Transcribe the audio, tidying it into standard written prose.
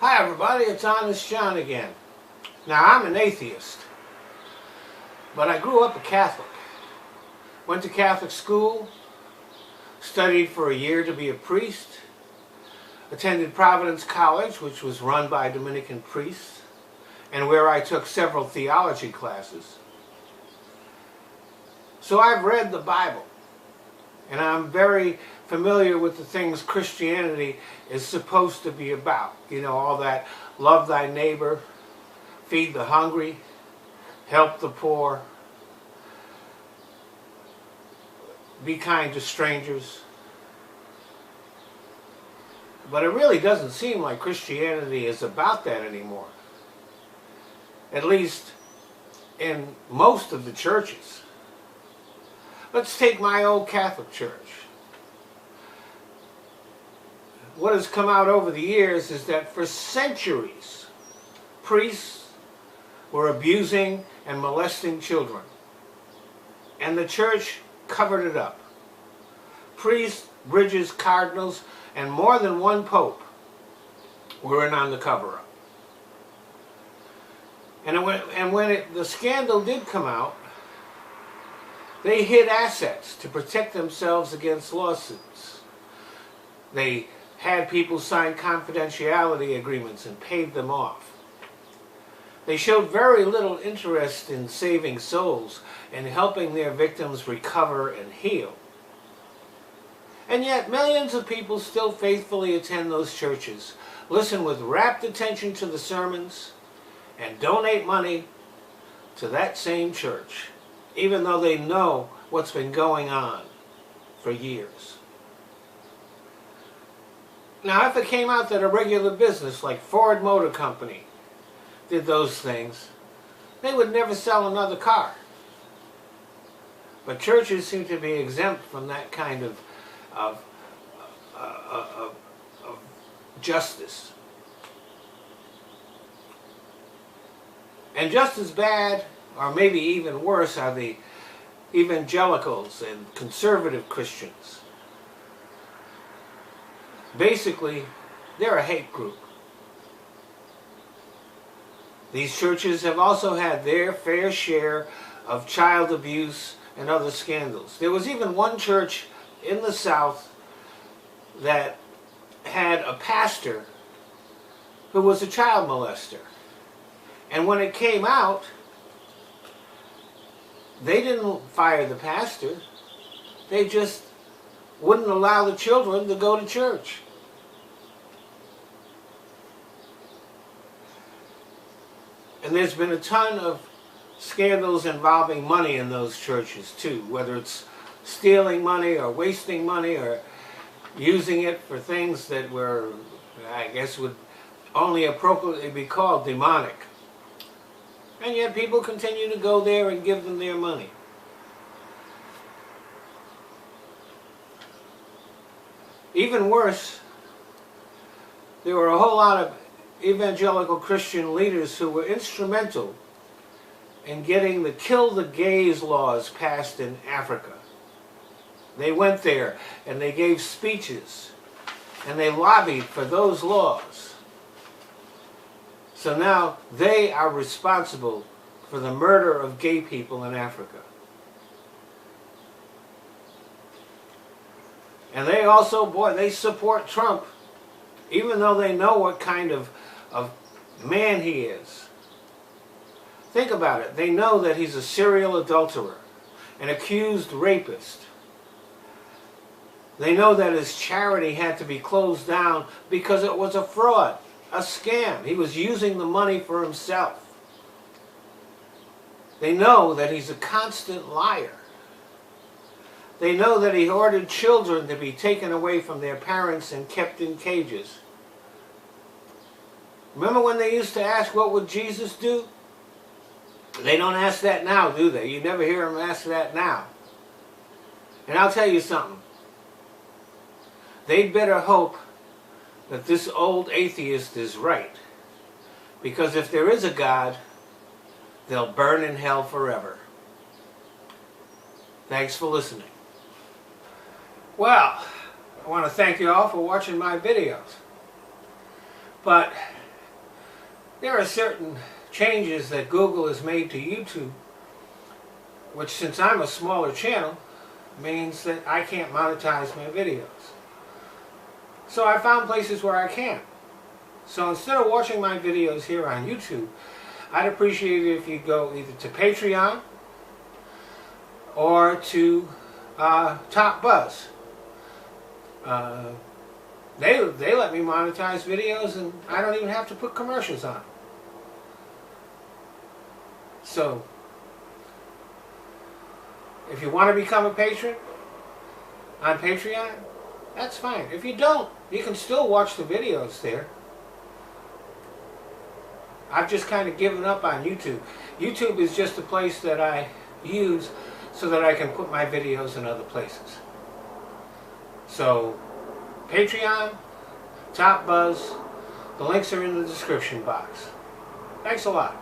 Hi everybody, it's Honest John again. Now I'm an atheist, but I grew up a Catholic. Went to Catholic school, studied for a year to be a priest, attended Providence College, which was run by Dominican priests, and where I took several theology classes. So I've read the Bible, and I'm very familiar with the things Christianity is supposed to be about. You know, all that love thy neighbor, feed the hungry, help the poor, be kind to strangers. But it really doesn't seem like Christianity is about that anymore. At least in most of the churches. Let's take my old Catholic church. What has come out over the years is that for centuries, priests were abusing and molesting children. And the church covered it up. Priests, bridges, cardinals, and more than one pope were in on the cover-up. And when the scandal did come out, they hid assets to protect themselves against lawsuits. They had people sign confidentiality agreements and paid them off. They showed very little interest in saving souls and helping their victims recover and heal. And yet millions of people still faithfully attend those churches, listen with rapt attention to the sermons, and donate money to that same church, even though they know what's been going on for years. Now, if it came out that a regular business like Ford Motor Company did those things, they would never sell another car. But churches seem to be exempt from that kind of justice. And just as bad, or maybe even worse, are the evangelicals and conservative Christians. Basically, they're a hate group. These churches have also had their fair share of child abuse and other scandals. There was even one church in the South that had a pastor who was a child molester. And when it came out, they didn't fire the pastor. They just wouldn't allow the children to go to church. And there's been a ton of scandals involving money in those churches too, whether it's stealing money or wasting money or using it for things that were, I guess, would only appropriately be called demonic. And yet people continue to go there and give them their money. Even worse, there were a whole lot of evangelical Christian leaders who were instrumental in getting the kill the gays laws passed in Africa. They went there and they gave speeches and they lobbied for those laws. So now they are responsible for the murder of gay people in Africa. And they also, boy, they support Trump, even though they know what kind of man he is. Think about it. They know that he's a serial adulterer, an accused rapist. They know that his charity had to be closed down because it was a fraud, a scam. He was using the money for himself. They know that he's a constant liar. They know that he ordered children to be taken away from their parents and kept in cages. Remember when they used to ask, what would Jesus do? They don't ask that now, do they? You never hear them ask that now. And I'll tell you something. They'd better hope that this old atheist is right. Because if there is a God, they'll burn in hell forever. Thanks for listening. Well, I want to thank you all for watching my videos. But There are certain changes that Google has made to YouTube, which, since I'm a smaller channel, means that I can't monetize my videos. So I found places where I can. So instead of watching my videos here on YouTube, I'd appreciate it if you go either to Patreon or to Top Buzz. They let me monetize videos, and I don't even have to put commercials on. So, if you want to become a patron on Patreon, that's fine. If you don't, you can still watch the videos there. I've just kind of given up on YouTube. YouTube is just a place that I use so that I can put my videos in other places. So, Patreon, Top Buzz, the links are in the description box. Thanks a lot.